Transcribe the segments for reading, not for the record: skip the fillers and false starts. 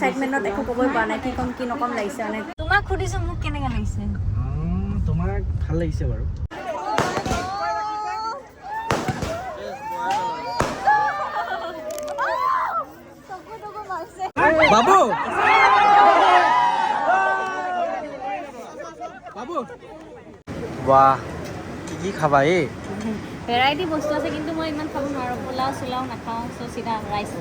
এক্সাইটমেণ্টত একো ক'বই পৰা নাই, কি ক'ম কি নক'ম লাগিছে মানে। তোমাক সুধিছোঁ মোক কেনেকৈ লাগিছে? তোমাক ভাল লাগিছে বাৰু। বাবু বাবু বাহ, কি খাবা এই? ভেৰাইটি বস্তু আছে কিন্তু মই ইমান খাব নোৱাৰোঁ, পোলাও চোলাও নাখাওঁ, চ' চিধা ৰাইচ।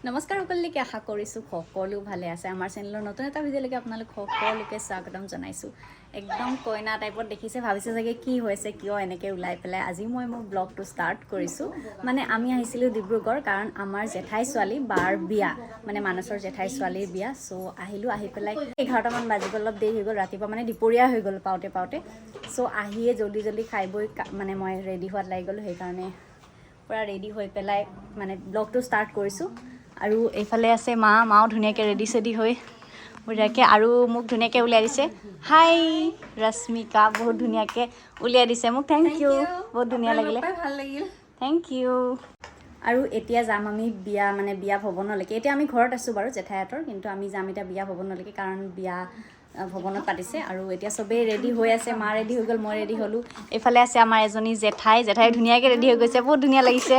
নমস্কাৰ সকলোকে, আশা কৰিছোঁ সকলো ভালে আছে। আমাৰ চেনেলৰ নতুন এটা ভিডিঅ'লৈকে আপোনালোক সকলোকে স্বাগতম জনাইছোঁ। একদম কইনা টাইপত দেখিছে, ভাবিছে চাগে কি হৈছে, কিয় এনেকৈ ওলাই পেলাই আজি মই মোৰ ব্লগটো ষ্টাৰ্ট কৰিছোঁ। মানে আমি আহিছিলোঁ ডিব্ৰুগড়, কাৰণ আমাৰ জেঠাই ছোৱালী বাৰ বিয়া, মানে মানসৰ জেঠাই ছোৱালীৰ বিয়া। চ' আহিলোঁ, আহি পেলাই 11টামান বাজি গ'ল, অলপ দেৰি হৈ গ'ল, ৰাতিপুৱা মানে দুপৰীয়া হৈ গ'ল পাওঁতে। চ' আহিয়ে জল্দি খাই বৈ মানে মই ৰেডি হোৱাত লাগি গ'লোঁ, সেইকাৰণে পূৰা ৰেডি হৈ পেলাই মানে ব্লগটো ষ্টাৰ্ট কৰিছোঁ। আৰু এইফালে আছে মাও ধুনীয়াকৈ ৰেডি চেডি হৈ বঢ়িয়াকৈ, আৰু মোক ধুনীয়াকৈ উলিয়াই দিছে। হাই ৰশ্মিকা, বহুত ধুনীয়াকৈ উলিয়াই দিছে মোক, থেংক ইউ, বহুত ধুনীয়া লাগিলে, ভাল লাগিল, থেংক ইউ। আৰু এতিয়া যাম আমি বিয়া ভৱনলৈকে। এতিয়া আমি ঘৰত আছোঁ বাৰু জেঠাইহঁতৰ, কিন্তু আমি যাম এতিয়া বিয়া ভৱনলৈকে, কাৰণ বিয়া ভৱনত পাতিছে। আৰু এতিয়া চবেই ৰেডি হৈ আছে, মা ৰেডি হৈ গ'ল, মই ৰেডি হ'লোঁ। এইফালে আছে আমাৰ এজনী জেঠাই ধুনীয়াকৈ ৰেডি হৈ গৈছে, বহুত ধুনীয়া লাগিছে।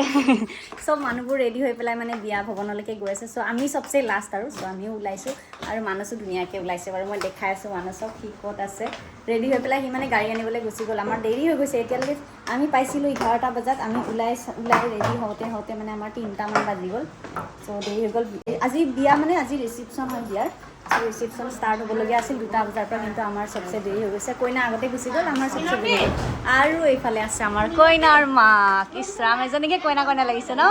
চব মানুহবোৰ ৰেডি হৈ পেলাই মানে বিয়া ভৱনলৈকে গৈ আছে। চ' আমি চবচে লাষ্ট আৰু, চ' আমিও ওলাইছোঁ। আৰু মানসো ধুনীয়াকৈ ওলাইছে বাৰু, মই দেখাই আছোঁ মানসক, সি ক'ত আছে ৰেডি হৈ পেলাই। সি মানে গাড়ী আনিবলৈ গুচি গ'ল, আমাৰ দেৰি হৈ গৈছে। এতিয়ালৈকে আমি পাইছিলোঁ 11টা বজাত, আমি ওলাই ৰেডি হওঁতে মানে আমাৰ 3টামান বাজি গ'ল। চ' দেৰি হৈ গ'ল। আজি বিয়া মানে আজি ৰিচিপশ্যন হয় বিয়াৰ, ৰিচিপশ্যন ষ্টাৰ্ট হ'বলগীয়া আছিল 2টা বজাৰ পৰা, কিন্তু আমাৰ চবচে দেৰি হৈ গৈছে। কইনা আগতে গুচি গ'ল, আমাৰ চবচে দেৰি হ'ল। আৰু এইফালে আছে আমাৰ কইনাৰ মাক, ইছৰাম এজনীকে কইনা লাগিছে ন?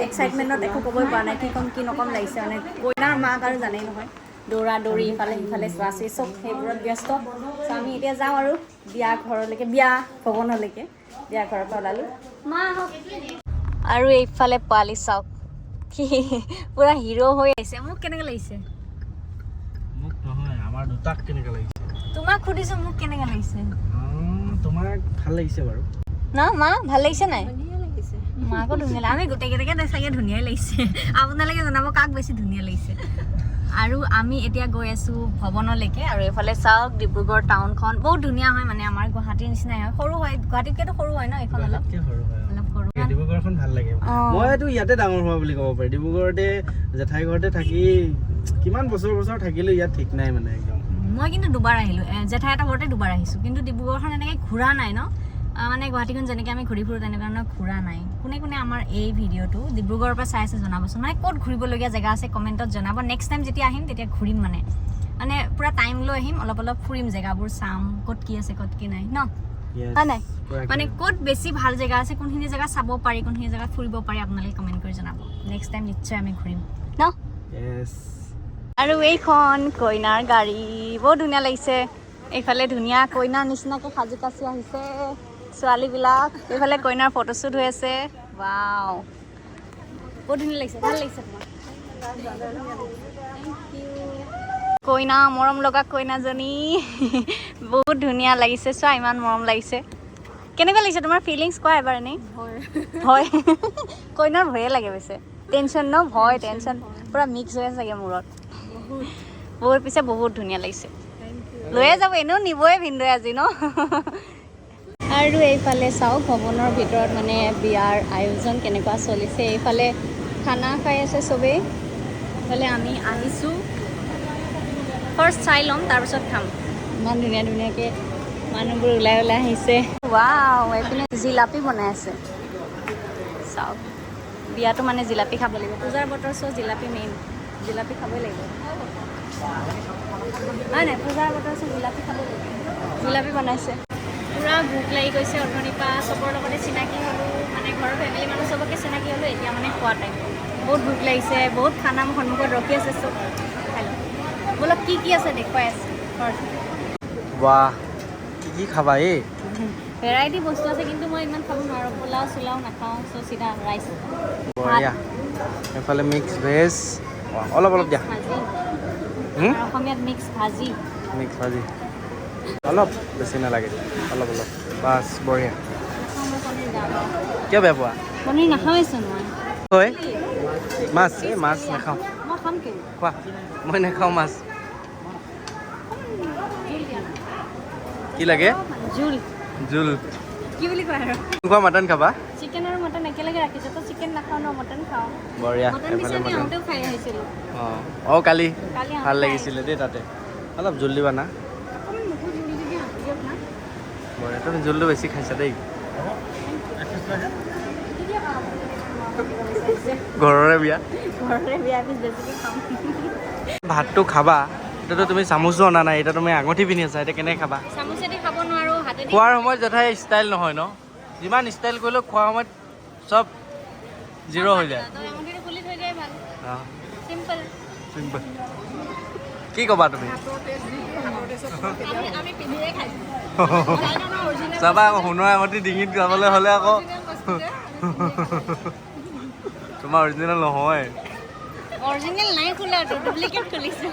এক্সাইটমেণ্টত একো ক'বই পৰা নাই, কি ক'ম কি নক'ম লাগিছে মানে। কইনাৰ মাক আৰু জানেই নহয়, দৌৰা দৌৰি ইফালে সিফালে চোৱা চুই চব সেইবোৰত ব্যস্ত। চ' আমি এতিয়া যাওঁ আৰু বিয়া ঘৰলৈকে, বিয়া ভৱনলৈকে। বিয়া ঘৰৰ পৰা ওলালোঁ, মা আহক। আৰু এইফালে পোৱালি চাওক, পুৰা হিৰো হৈ আহিছে। মোক কেনেকৈ লাগিছে? মোক নহয়, আমাৰ দুটাক কেনেকৈ লাগিছে? তোমাক সুধিছোঁ মোক কেনেকৈ লাগিছে? তোমাক ভাল লাগিছে বাৰু। ন মা, ভাল লাগিছে নাই? মাকো ধুনীয়া লাগে, আমি গোটেইকেইটাকে চাগে ধুনীয়াই লাগিছে। আপোনালোকে জনাব কাক বেছি ধুনীয়া লাগিছে। আৰু আমি এতিয়া গৈ আছোঁ ভৱনলৈকে। আৰু এইফালে চাওক ডিব্ৰুগড় টাউনখন বহুত ধুনীয়া হয়, মানে আমাৰ গুৱাহাটীৰ নিচিনাই হয়, সৰু হয়, গুৱাহাটীতকৈতো সৰু হয় ন এইখন, অলপ সৰু হয়। ডিব্ৰুগড়খন ভাল লাগে। মইতো ইয়াতে ডাঙৰ হোৱা বুলি ক'ব পাৰি, ডিব্ৰুগড়তে জেঠাই ঘৰতে থাকি কিমান বছৰ থাকিলোঁ ইয়াত, ঠিক নাই মানে একদম। মই কিন্তু দুবাৰ আহিলোঁ, জেঠাই এটা ঘৰতে দুবাৰ আহিছোঁ, কিন্তু ডিব্ৰুগড়খন এনেকৈ ঘূৰা নাই ন, মানে গুৱাহাটীখন যেনেকৈ আমি ঘূৰি ফুৰোঁ তেনেকুৱা ধৰণৰ ঘূৰা নাই। কোনে আমাৰ এই ভিডিঅ'টো ডিব্ৰুগড়ৰ পৰা চাই আছে জনাবচোন, মানে ক'ত ঘূৰিবলগীয়া জেগা আছে কমেণ্টত জনাব। নেক্সট টাইম যেতিয়া আহিম তেতিয়া ঘূৰিম, মানে পূৰা টাইম লৈ আহিম, অলপ ফুৰিম, জেগাবোৰ চাম, ক'ত কি আছে ক'ত কি নাই ন, হয় নাই? মানে ক'ত বেছি ভাল জেগা আছে, কোনখিনি জেগা চাব পাৰি, কোনখিনি জেগাত ফুৰিব পাৰি, আপোনালোকে কমেণ্ট কৰি জনাব। নেক্সট টাইম নিশ্চয় আমি ঘূৰিম ন। আৰু এইখন কইনাৰ গাড়ী, বহুত ধুনীয়া লাগিছে। এইফালে ধুনীয়া কইনাৰ নিচিনাকৈ সাজি কাচি আহিছে ছোৱালীবিলাক। এইফালে কইনাৰ ফটোশ্বুট হৈ আছে, ৱাও বহুত ধুনীয়া লাগিছে, ভাল লাগিছে তোমাক? কইনা, মৰম লগা কইনাজনী, বহুত ধুনীয়া লাগিছে, চোৱা ইমান মৰম লাগিছে। কেনেকুৱা লাগিছে তোমাৰ ফিলিংছ কোৱা এবাৰ? এনেই ভয় কইনাৰ ভয়ে লাগে বেছি, টেনশ্যন ন, ভয় টেনশ্যন পূৰা মিক্স হৈ আছে চাগে মূৰত। বহুত ধুনীয়া লাগিছে, লৈয়ে যাব, এনেও নিবই ভিনদেউৱে আজি ন। আৰু এইফালে চাওক ভৱনৰ ভিতৰত মানে বিয়াৰ আয়োজন কেনেকুৱা চলিছে। এইফালে খানা খাই আছে চবেই, এইফালে আমি আহিছোঁ, ফাৰ্ষ্ট চাই ল'ম তাৰপিছত খাম। ইমান ধুনীয়াকৈ মানুহবোৰ ওলাই আহিছে। ৱাও, এইপিনে জিলাপি বনাই আছে চাওক, বিয়াটো মানে জিলাপি খাব লাগিব, পূজাৰ বতৰ, চ' জিলাপি মেইন, জিলাপি খাবই লাগিব, হয় নাই? পূজাৰ বতৰ চ' জিলাপি খাব লাগিব। জিলাপি বনাইছে, পূৰা ভোক লাগি গৈছে অথনিৰ পৰা, চবৰ লগতে চিনাকি হ'লোঁ, মানে ঘৰৰ ফেমিলি মানুহ চবকে চিনাকি হ'লোঁ। এতিয়া মানে খোৱা টাইম, বহুত ভোক লাগিছে, বহুত খানা মোৰ সন্মুখত ৰখি আছে, চব খাই লওঁ। বলক কি আছে দেখুৱাই আছে ঘৰত। বাহ, কি খাবা এই? ভেৰাইটি বস্তু আছে কিন্তু মই ইমান খাব নোৱাৰোঁ, পোলাও চোলাও নাখাওঁ, চ' চিধা ৰাইচ। এইফালে মিক্স ভেজ, অলপ দিয়া, অসমীয়াত মিক্স ভাজি, অলপ বেছি নালাগে, অলপ বাছ, বঢ়িয়া। কিয় বেয়া পোৱা? পনীৰ নাখাওঁৱেচোন মই। মাছ নাখাওঁ। মই নাখাম কিয় খোৱা মই নাখাওঁ মাছ কি লাগে জোল জোল কি বুলি কয় আৰু খোৱা মটন খাবা চিকেন আৰু মটন একেলগে ৰাখিছো তো চিকেন নাখাওঁ ন মটন খাওঁ বঢ়িয়া মটন এফালে বিচাৰি মটন আহোঁতেও খাই আহিছিলোঁ কালি কালি ভাল লাগিছিলে দেই তাতে অলপ জোল দিবা না অকণমান মোকো জোল দি দিয়া দিয়ক না বঢ়িয়া তুমি জোলটো বেছি খাইছা দেই ঘৰৰে বিয়া ঘৰৰে বিয়া পিছ বেছিকৈ খাম ভাতটো খাবা এতিয়াতো তুমি চামুচো অনা নাই এতিয়া তুমি আঙুঠি পিন্ধি আছা এতিয়া কেনেকৈ খাবা চামুচেদি খাব নোৱাৰোঁ হাতেদি খোৱাৰ সময়ত যথাই ষ্টাইল নহয় ন যিমান ষ্টাইল কৰিলেও খোৱাৰ সময়ত চব জিৰ' হৈ যায় আঙুঠিটো খুলি থৈ দিয়াই ভাল চিম্পল চিম্পল কি ক'বা তুমি আমি পিন্ধিয়ে খাইছোঁ চাবা আকৌ সোণৰ আঙুঠি ডিঙিত যাবলৈ হ'লে আকৌ তোমাৰ অৰিজিনেল নহয় অৰিজিনেল নাই খোলাটো ডুপ্লিকেট খুলিছোঁ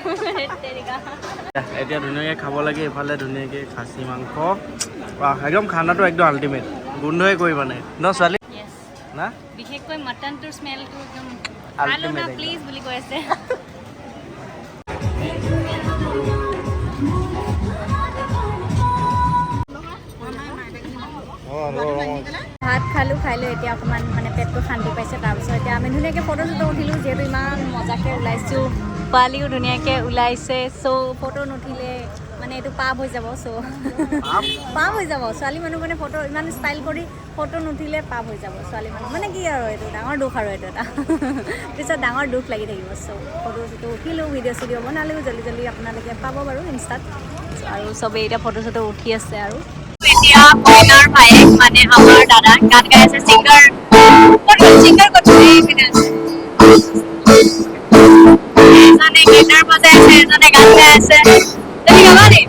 এতিয়া ধুনীয়াকৈ খাব লাগে এইফালে ধুনীয়াকৈ খাচী মাংস একদম খানাটো একদম আল্টিমেট গোন্ধই কৰিব নাই ন ছোৱালী না বিশেষকৈ মটনটোৰ স্মেলটো একদম আল্টিমেট প্লিজ বুলি কৈ আছে ভাত খালোঁ খাই লৈ এতিয়া অকণমান মানে পেটটো শান্তি পাইছে তাৰপিছত এতিয়া আমি ধুনীয়াকৈ ফটো চটো উঠিলোঁ যিহেতু ইমান মজাকৈ ওলাইছোঁ পোৱালিও ধুনীয়াকৈ ওলাইছে চ' ফটো নুঠিলে মানে এইটো পাপ হৈ যাব চ' পাপ হৈ যাব ছোৱালী মানুহ মানে ফটো ইমান ষ্টাইল কৰি ফটো নুঠিলে পাপ হৈ যাব ছোৱালী মানুহ মানে কি আৰু এইটো ডাঙৰ দুখ আৰু এইটো এটা পিছত ডাঙৰ দুখ লাগি থাকিব চ' ফটো চটো উঠিলোঁ ভিডিঅ' চিডিঅ' বনালেও জল্দি জল্দি আপোনালোকে পাব বাৰু ইনষ্টাত আৰু চবেই এতিয়া ফটো চটো উঠি আছে আৰু এতিয়া কইনাৰ ভায়েক মানে আমাৰ দাদা গান গাই আছে ছিংগাৰ ছিংগাৰ ক'ত এজনে গিটাৰ বজাই আছে এজনে গান গাই আছে তুমি গাবা নি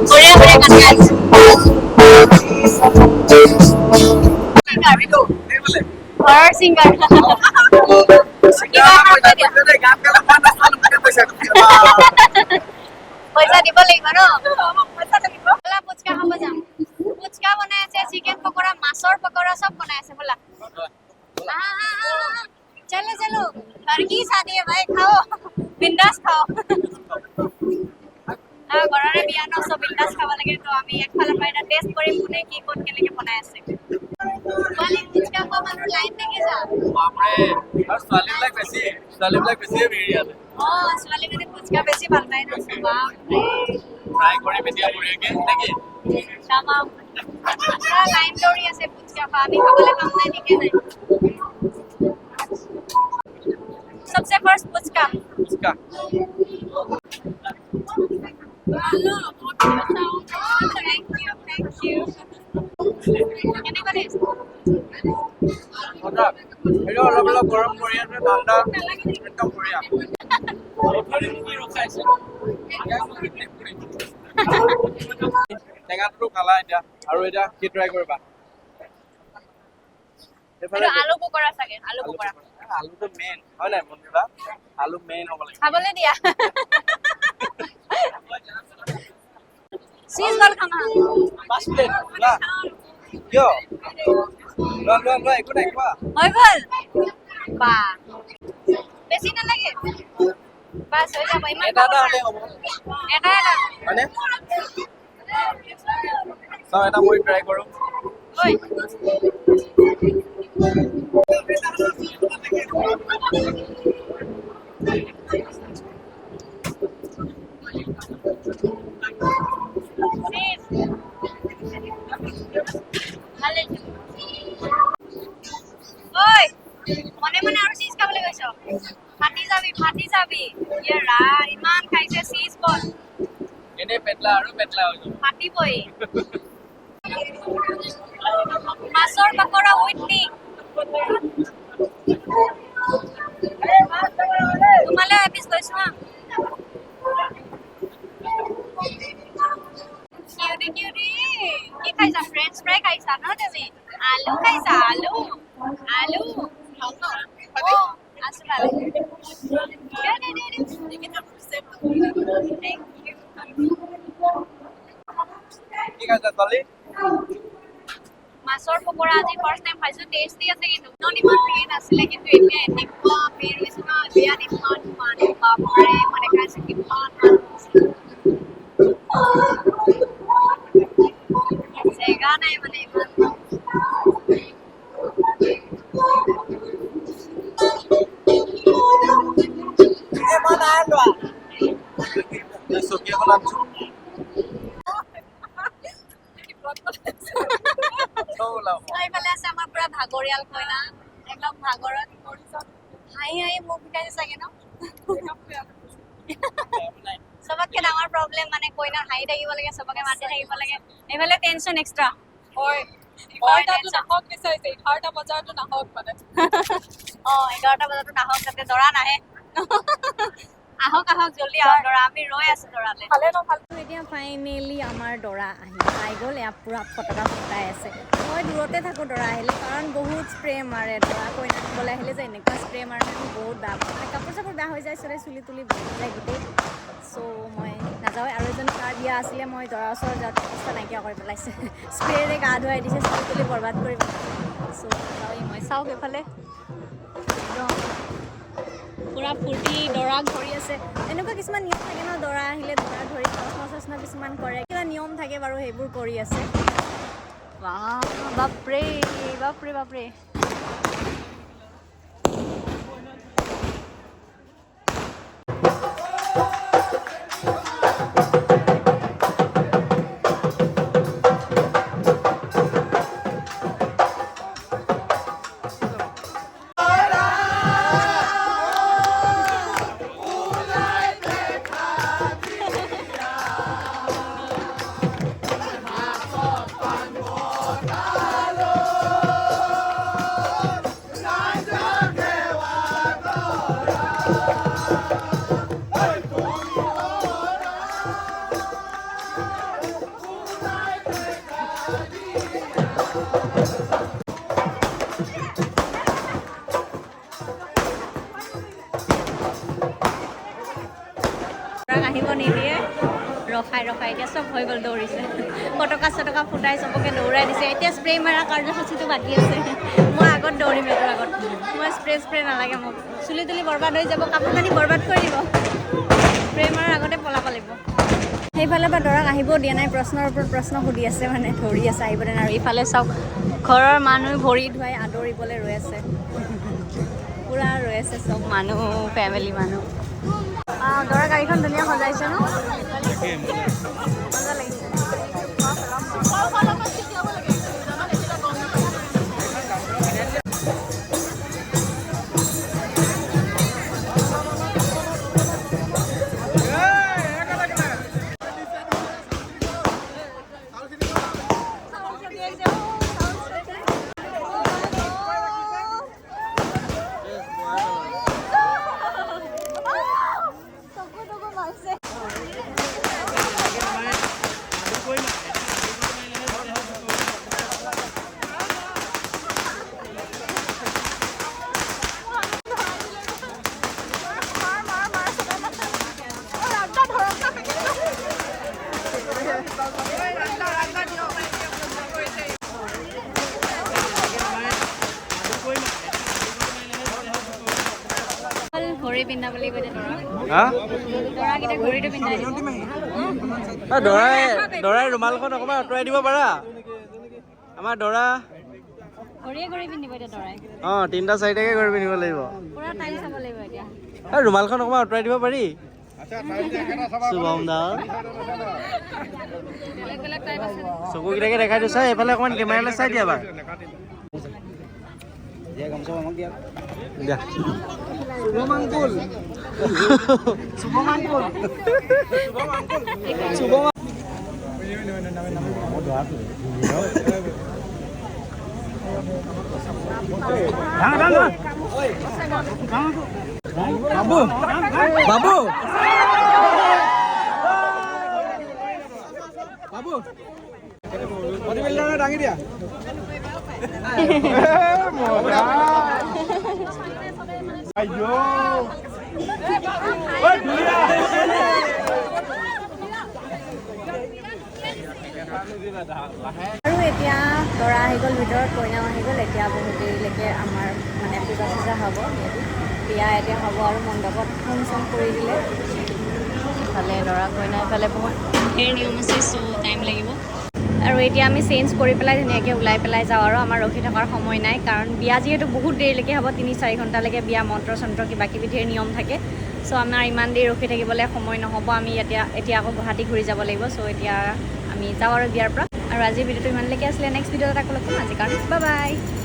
বঢ়িয়া বঢ়িয়া গান গাই আছে ঘৰৰ ছিংগাৰ পইচা দিব লাগিব ন ব'লা পুচকা খাব যাম পুচকা বনাই আছে চিকেন পকৰা মাছৰ পকৰা চব বনাই আছে ব'লা চলো চলো घर की शादी है भाई खाओ बिंदास खाओ ঘৰৰে বিয়া ন চব বিন্দাছ খাব লাগে তো আমি একফালৰ পৰা এটা টেষ্ট কৰিম কোনে কি ক'ত কেনেকৈ বনাই আছে পোৱালি পুচকা খোৱা মানুহ লাইন দেখিছা ছোৱালীবিলাক বেছিয়ে ভিৰ ইয়াতে ছোৱালী মানে পুচকা বেছি ভাল পায় ন বাপৰে ট্ৰাই কৰিম এতিয়া বঢ়িয়াকৈ নেকি তামাম পুৰা লাইন দৌৰি আছে পুচকা খোৱা আমি খাবলৈ পাম নাই ঠিকে নাই सबसे first puchka puchka thank you কেনেকুৱা টেষ্ট এইটো অলপ অলপ গৰম কৰি আছে ঠাণ্ডা একদম বঢ়িয়া টেঙাটো খালা এতিয়া আৰু এতিয়া কি ট্ৰাই কৰিবা আলু পকৰা চাগে আলু পকৰা আলুটো মেইন হয় নাই বন্ধুরা আলু মেইন হ'ব লাগে খাবলৈ দিয়া চিজ বল খানা 5 প্লেট না কিয় লোৱা একো নাই খোৱা হৈ গ'ল বা বেছি নালাগে বাস হৈ যাব ইমান এটা হ'লে হ'ব এটা মানে চাও এটা মই ট্ৰাই কৰো ঐ মনে মনে আৰু চিজ খাবলৈ গৈছ ফাটি যাবি ইমান খাইছে চিজ বল এনে পেটলা আৰু পেটলা হৈ যাব ফাটিবই মাছৰ পকৰা উইথ টি তোমালৈ এপিচ লৈছো হা কিউটি কি খাইছা ফ্ৰেঞ্চ ফ্ৰাই খাইছা ন তুমি আলু খাইছা আলু আছো ভালে ঠিক আছে চলি মাছৰ পকৰা আজি ফাৰ্ষ্ট টাইম খাইছো টেষ্টি আছে কিন্তু ইমান ভিৰ নাছিলে কিন্তু এতিয়া এনেকুৱা ভিৰ হৈছে ন বিয়াত ইমান মানুহ বাপৰে মানে খাইছো কিমান জেগা নাই মানে ইমান এইফালে আছে আমাৰ পুৰা ভাগৰিয়াল কইনা একদম ভাগৰত হাঁহি হাঁহি মুখ বিষাইছে চাগে ন চবতকে ডাঙৰ প্ৰব্লেম মানে কইনাৰ হাঁহি থাকিব লাগে চবকে মাতি থাকিব লাগে এইফালে টেনচন এক্সট্ৰা হয় 11টা বজাতো নাহক মানে 11টা বজাতো নাহক যাতে দৰা নাহে আহক আহক জলদি আহক দৰা আমি ৰৈ আছো দৰালে এতিয়া ফাইনেলি আমাৰ দৰা আহি পাই গ'ল এয়া পুৰা ফটকা ফুটাই আছে মই দূৰতে থাকোঁ দৰা আহিলে কাৰণ বহুত স্প্ৰে মাৰে দৰা কইনা দিবলৈ আহিলে যে এনেকুৱা স্প্ৰে মাৰে বহুত বেয়া মানে কাপোৰ চাপোৰ বেয়া হৈ যায় চবে চুলি তুলি বহি যায় গোটেই চ' মই নাযাওঁ আৰু এজনী তাৰ বিয়া আছিলে মই দৰা ওচৰত যাওঁতে অৱস্থা নাইকিয়া কৰি পেলাইছে স্প্ৰেৰে গা ধুৱাই দিছে চুলি তুলি বৰবাদ কৰি চ' নাযাওঁ মই চাওক এইফালে একদম পুৰা ফূৰ্তি দৰাক ধৰি আছে এনেকুৱা কিছুমান নিয়ম থাকে ন দৰা আহিলে দৰা ধৰি প্ৰশ্ন কিছুমান কৰে কিবা নিয়ম থাকে বাৰু সেইবোৰ কৰি আছে বাপৰে বাপৰে বাপৰে আহিব নিদিয়ে ৰখাই এতিয়া চব হৈ গ'ল দৌৰিছে ফটকা ফুটাই চবকে দৌৰাই দিছে এতিয়া স্প্ৰে মাৰা কাৰ্যসূচীটো বাকী আছে মই আগত দৌৰিম এইটোৰ আগত মই স্প্ৰে নালাগে মোক চুলি তুলি বৰবাদ হৈ যাব কাপোৰ কানি বৰবাদ কৰি দিব স্প্ৰে মাৰাৰ আগতে পলাব লাগিব সেইফালে বা দৰাক আহিব দিয়া নাই প্ৰশ্নৰ ওপৰত প্ৰশ্ন সুধি আছে মানে ধৰি আছে আহিব দিয়া নাই আৰু ইফালে চাওক ঘৰৰ মানুহ ভৰি ধুৱাই আদৰিবলৈ ৰৈ আছে পুৰা ৰৈ আছে চব মানুহ ফেমিলি মানুহ দৰা গাড়ীখন ধুনীয়া সজাইছে ন মজা লাগিছে ঘড়ী পিন্ধাব লাগিব ঘড়ীটো পিন্ধাই দৰাই ৰুমালখন অকণমান আঁতৰাই দিব পাৰা আমাৰ দৰা ঘড়ী পিন্ধিব এতিয়া দৰাই 3টা 4টাকে ঘড়ী পিন্ধিব লাগিব পুৰা টাইম চাব লাগিব এতিয়া ৰুমালখন অকণমান আঁতৰাই দিব পাৰি শুভম দা চকুকেইটাকে দেখাই দিছা এইফালে অকণমান কেমেৰালৈ চাই দিয়া বাৰু দিয়া শুভমাঙ্কুল বাবু দাঙি দিয়া ayo আৰু এতিয়া দৰা আহি গ'ল ভিতৰত, কইনাও আহি গ'ল। এতিয়া বহুত দেৰিলৈকে আমাৰ মানে পূজা চূজা হ'ব, বিয়া এতিয়া হ'ব আৰু মণ্ডপত ফোন চোন কৰি দিলে। ইফালে দৰা কইনা, ইফালে বহুত ধেৰ নিয়ম আছে, চ' টাইম লাগিব। আৰু এতিয়া আমি চেঞ্জ কৰি পেলাই ধুনীয়াকৈ ওলাই পেলাই যাওঁ আৰু আমাৰ ৰখি থকাৰ সময় নাই, কাৰণ বিয়া যিহেতু বহুত দেৰিলৈকে হ'ব, 3-4 ঘণ্টালৈকে বিয়া, মন্ত্ৰ চন্ত্ৰ কিবা কিবি ধেৰ নিয়ম থাকে। চ' আমাৰ ইমান দেৰি ৰখি থাকিবলৈ সময় নহ'ব, আমি এতিয়া আকৌ গুৱাহাটী ঘূৰি যাব লাগিব। চ' এতিয়া আমি যাওঁ আৰু বিয়াৰ পৰা। আৰু আজিৰ ভিডিঅ'টো ইমানলৈকে আছিলে, নেক্সট ভিডিঅ'ত আকৌ লগ পাম। আজিৰ কাৰণে বাই বাই।